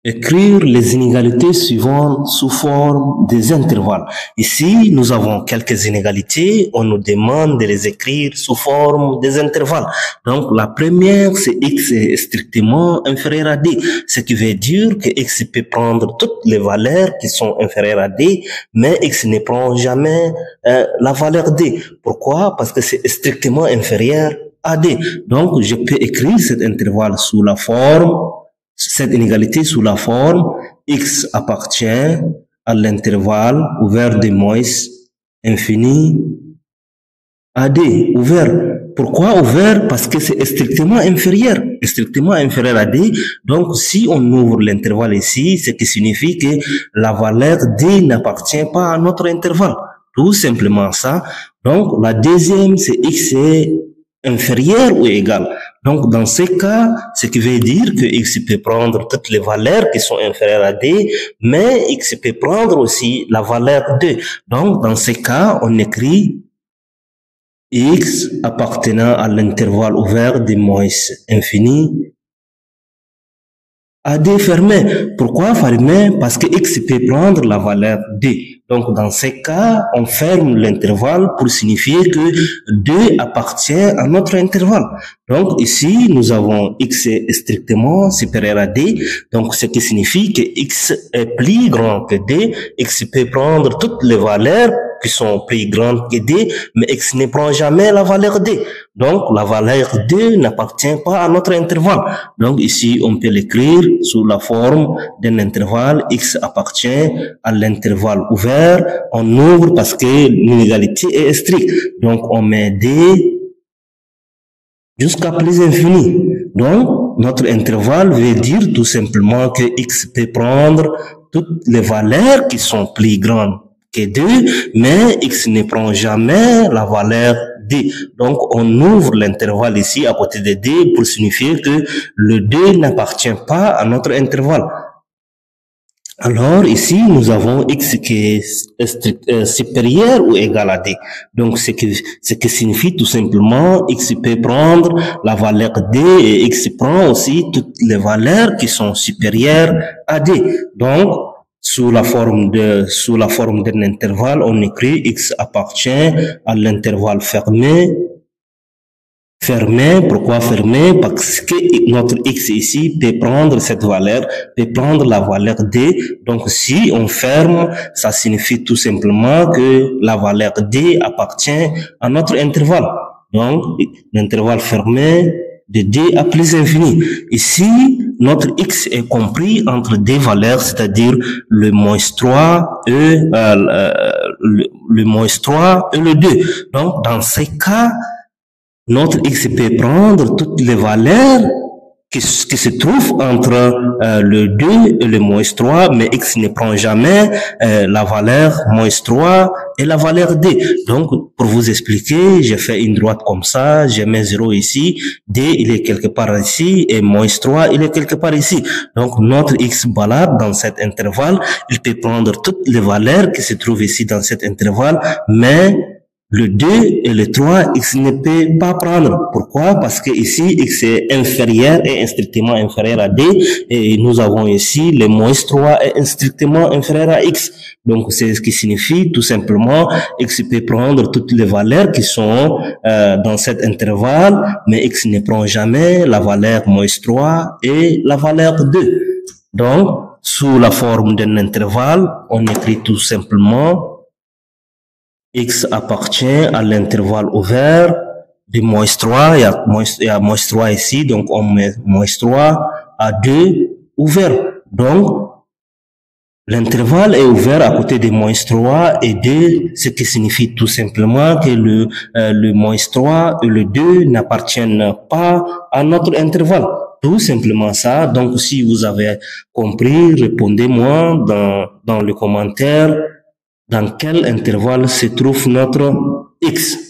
Écrire les inégalités suivantes sous forme des intervalles. Ici, nous avons quelques inégalités. On nous demande de les écrire sous forme des intervalles. Donc, la première, c'est x est strictement inférieur à d. Ce qui veut dire que x peut prendre toutes les valeurs qui sont inférieures à d, mais x ne prend jamais la valeur d. Pourquoi? Parce que c'est strictement inférieur à d. Donc, je peux écrire cet intervalle sous la forme cette inégalité sous la forme x appartient à l'intervalle ouvert de moins infini à d, ouvert. Pourquoi ouvert? Parce que c'est strictement inférieur à d. Donc, si on ouvre l'intervalle ici, ce qui signifie que la valeur d n'appartient pas à notre intervalle. Tout simplement ça. Donc, la deuxième, c'est x est inférieur ou égal. Donc, dans ce cas, ce qui veut dire que x peut prendre toutes les valeurs qui sont inférieures à d, mais x peut prendre aussi la valeur 2. Donc, dans ce cas, on écrit x appartenant à l'intervalle ouvert de moins infini à d fermé. Pourquoi fermé? Parce que x peut prendre la valeur 2. Donc, dans ces cas, on ferme l'intervalle pour signifier que 2 appartient à notre intervalle. Donc, ici, nous avons x est strictement supérieur à d. Donc, ce qui signifie que x est plus grand que d. X peut prendre toutes les valeurs qui sont plus grandes que d, mais x ne prend jamais la valeur d. Donc, la valeur 2 n'appartient pas à notre intervalle. Donc, ici, on peut l'écrire sous la forme d'un intervalle. X appartient à l'intervalle ouvert. On ouvre parce que l'inégalité est stricte. Donc, on met d jusqu'à plus infini. Donc, notre intervalle veut dire tout simplement que x peut prendre toutes les valeurs qui sont plus grandes que 2, mais x ne prend jamais la valeur d. Donc, on ouvre l'intervalle ici à côté de d pour signifier que le 2 n'appartient pas à notre intervalle. Alors, ici, nous avons x qui est supérieur ou égal à d. Donc, ce qui signifie tout simplement x peut prendre la valeur d et x prend aussi toutes les valeurs qui sont supérieures à d. Donc, sous la forme d'un intervalle, on écrit x appartient à l'intervalle fermé. Fermé, pourquoi fermé? Parce que notre x ici peut prendre cette valeur, peut prendre la valeur d. Donc, si on ferme, ça signifie tout simplement que la valeur d appartient à notre intervalle. Donc, l'intervalle fermé de d à plus infini. Ici, notre x est compris entre deux valeurs, c'est-à-dire le moins 3 et le moins 3 et le 2. Donc, dans ces cas, notre x peut prendre toutes les valeurs qui se trouvent entre le 2 et le moins 3, mais x ne prend jamais la valeur moins 3 et la valeur d. Donc, pour vous expliquer, j'ai fait une droite comme ça, j'ai mis 0 ici, d il est quelque part ici, et moins 3 il est quelque part ici. Donc, notre x balade dans cet intervalle, il peut prendre toutes les valeurs qui se trouvent ici dans cet intervalle, mais le 2 et le 3, x ne peut pas prendre. Pourquoi? Parce que ici, x est inférieur et strictement inférieur à d. Et nous avons ici le moins 3 est strictement inférieur à x. Donc, c'est ce qui signifie tout simplement, x peut prendre toutes les valeurs qui sont dans cet intervalle, mais x ne prend jamais la valeur moins 3 et la valeur 2. Donc, sous la forme d'un intervalle, on écrit tout simplement x appartient à l'intervalle ouvert de moins 3, il y a moins 3 ici, donc on met moins 3 à 2 ouvert. Donc, l'intervalle est ouvert à côté de moins 3 et 2, ce qui signifie tout simplement que le moins 3 et le 2 n'appartiennent pas à notre intervalle. Tout simplement ça. Donc, si vous avez compris, répondez-moi dans le commentaire. Dans quel intervalle se trouve notre x?